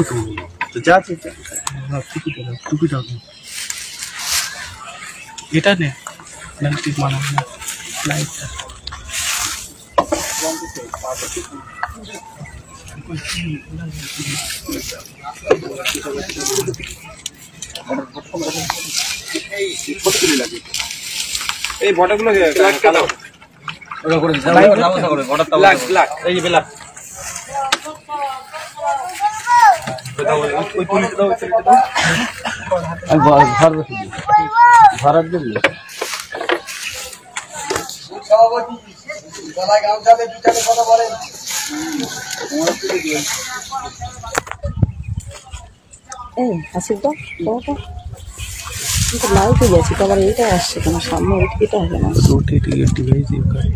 যাবো তো যাচ্ছি টুপিটা এটা নে ঠিক মানাবে না লাইটটা এই বটাগুলো আসিফদা লাইটে গেছি তো আবার এইটা আসছে কেন সামনে এটা হবে না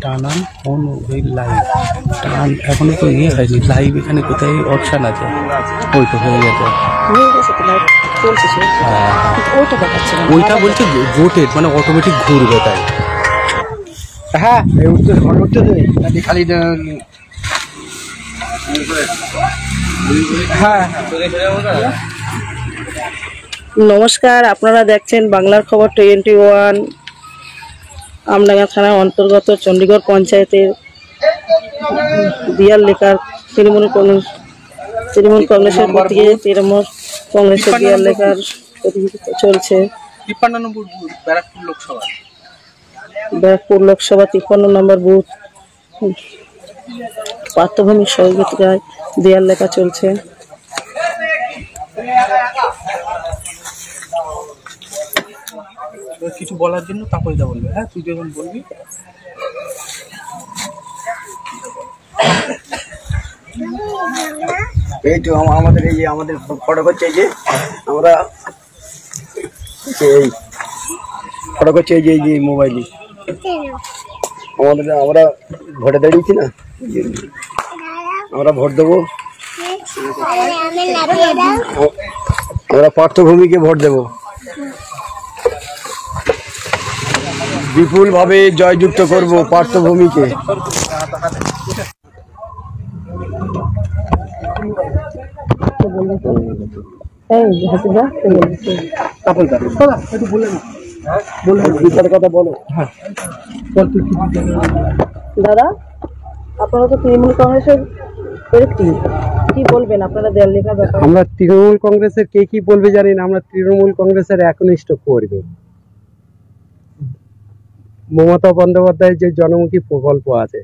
টানা ফোন ওই লাইভ টান এখনো তো ইয়ে হয়নি লাইভ এখানে কোথায় অপশান আছে ওই তো হয়ে গেছে তো লাইট চলছে ওইটা দেখাচ্ছে না ওইটা বলছে ভোটেড মানে অটোমেটিক ঘুরবে তাই হ্যাঁ উঠতে খালি হ্যাঁ নমস্কার, আপনারা দেখছেন বাংলার খবর 21। আমডাঙ্গা থানার অন্তর্গত চণ্ডীগড় পঞ্চায়েতের দিয়াল লেখার তৃণমূল কংগ্রেসের প্রতীকে তৃণমূল কংগ্রেসের দিয়াল লেখার প্রতিযোগিতা চলছে। 53 নম্বর বুথ ব্যারাকপুর লোকসভা 53 নম্বর বুথ পার্থভূমির সহযোগিতায় দেয়াল লেখা চলছে। কিছু বলার জন্য তারপরে যা বলবে। হ্যাঁ তুই যখন বলবি এই তো আমাদের এই যে আমাদের ফটো করছে এই যে আমরা এই ফটো করছে এই যে মোবাইলে আমরা ভোটে দাঁড়িয়েছি না, আমরা ভোট দেবো, আমরা পার্থভূমিকে ভোট দেবো, বিপুল ভাবে জয়যুক্ত করব পার্থভূমিকে। দাদা, আপনারা তো তৃণমূল কংগ্রেসের কি বলবেন আপনারা দেয়াল লেখার ব্যাপারে? আমরা তৃণমূল কংগ্রেসের কে কি বলবে জানি না, আমরা তৃণমূল কংগ্রেসের একনিষ্ঠ কর্মী। মমতা বন্দ্যোপাধ্যায়ের যে জনমুখী প্রকল্প আছে,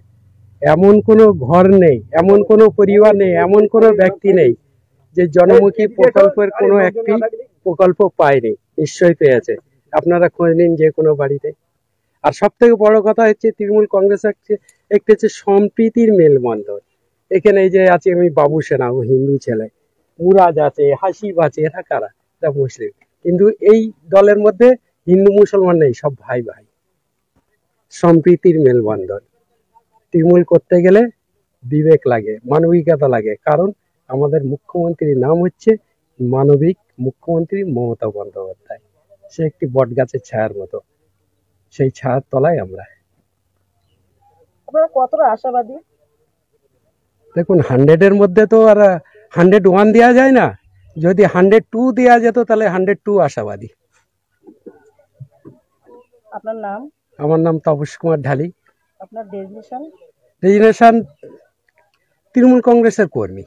এমন কোনো ঘর নেই, এমন কোনো পরিবার নেই, এমন কোনো ব্যক্তি নেই যে জনমুখী প্রকল্পের কোনো একটি প্রকল্প পায়নি। নিশ্চয়ই পেয়েছে, আপনারা খোঁজ নিন যে কোনো বাড়িতে। আর সব থেকে বড় কথা হচ্ছে তৃণমূল কংগ্রেস একটি হচ্ছে সম্প্রীতির মেলবন্ধন। এখানে এই যে আছে আমি বাবু সেনা, ও হিন্দু ছেলে, মুরাজ আছে, হাসিব আছে, এরা কারা? তা মুসলিম। কিন্তু এই দলের মধ্যে হিন্দু মুসলমান নেই, সব ভাই ভাই, সম্প্রীতির মেলবন্ধন। তৃণমূল করতে গেলে বিবেক লাগে, মানবিকতা লাগে, কারণ আমাদের মুখ্যমন্ত্রীর নাম হচ্ছে মানবিক মুখ্যমন্ত্রী মমতা বন্দ্যোপাধ্যায়। সে একটি বট গাছের ছায়ার মতো, সেই ছায়ার তলায় আমরা। আপনারা কতটা আশাবাদী? দেখুন, 100-এর মধ্যে তো আর 101 দেওয়া যায় না। যদি 102 দেওয়া যেত তাহলে 102 আশাবাদী। আপনার নাম? আমার নাম তাপস কুমার ঢালি। আপনার ডেজিগনেশন? ডেজিগনেশন তৃণমূল কংগ্রেসের কর্মী।